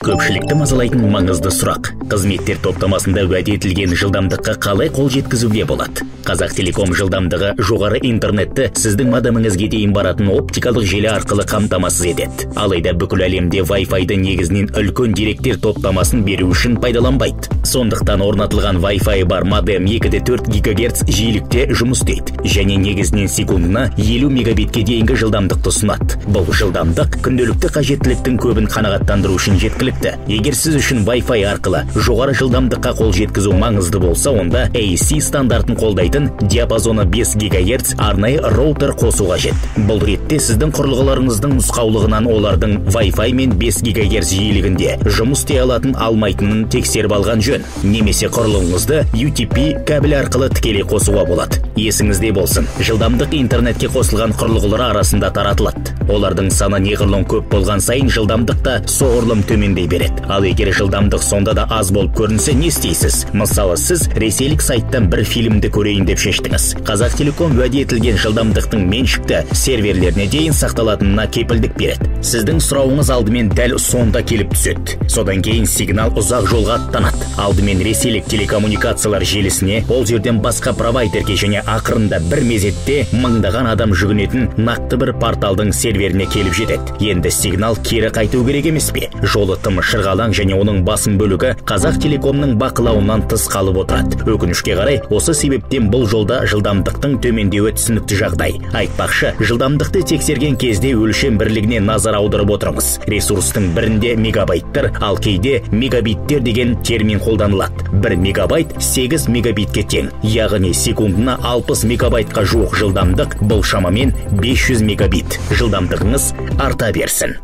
Көпшілікті мазалайтын маңызды сұрақ. Қызметтер топтамасында уәде етілген жылдамдыққа қалай қол жеткізуге болады? Қазақтелеком жылдамдығы жоғары интернетті сіздің модеміңізге дейін баратын оптикалық желі арқылы қамтамасыз етеді. Алайда бүкіл әлемде Wi-Fi-ды негізінен үлкен деректер топтамасын беру үшін пайдаланбайды. Сондықтан орнатылған Wi-Fi бар модем 2,4 ГГц жиілікте жұмыс істейді және негізінен секундына 50 мегабитке дейінгі жылдамдықты ұсынады. Бұл жылдамдық күнделікті қажеттіліктің көбін қанағаттандыру үшін жеткілікті. Егер сіз үшін Wi-Fi арқылы жоғары жылдамдыққа қол жеткізу маңызды болса, онда AC стандартын қолдайтын диапазоны 5 ГГц арнайы роутер қосу қажет. Бұл ретте сіздің құрылғыларыңыздың нұсқаулығынан олардың Wi-Fi мен 5 ГГц жиілігінде жұмыс істей алатын алмайтынын тексеріп алған жөн. Немесе құрылғыңызды UTP кабель арқылы тікелей қосуға болады. Есіңізде болсын, жылдамдық интернетке қосылған құрылғылар арасында таратылады. Олардың саны неғұрлым көп болған сайын жылдамдық та соғұрлым төмендей береді. Ал егер жылдамдық сонда да аз болып көрінсе, не істейсіз? Мысалы, сіз ресейлік сайттан бір фильмді көрейін деп шештіңіз. Қазақтелеком уәде етілген жылдамдықтың меншікті серверлеріне дейін сақталатынына кепілдік береді. Сіздің сұрауыңыз алдымен дәл сонда келіп түседі. Содан кейін сигнал ұзақ жолға аттанады. Алдымен ресейлік телекоммуникациялар желісіне, ол жерден басқа провайдерге және ақырында бір мезетте мыңдаған адам жүгінетін нақты бір порталдың серверіне келіп жетеді. Енді сигнал кері қайту керек емес пе? Жолы тым шырғалаң және оның басым бөлігі Қазақтелекомның бақылауынан тыс қалып отырады. Өкінішке қарай, осы себептен бұл жолда жылдамдықтың төмендеуі түсінікті жағдай. Айтпақшы, жылдамдықты тексерген кезде өлшем бірлігіне назар аударып отырмыз. Ресурстың бірінде мегабайттар, ал кейде мегабиттер деген термин қолданылады. 1 мегабайт 8 мегабитке тең, яғни секундына 60 мегабайтқа жуық жылдамдық, бұл шамамен 500 мегабит. Жылдамдығыңыз арта берсін.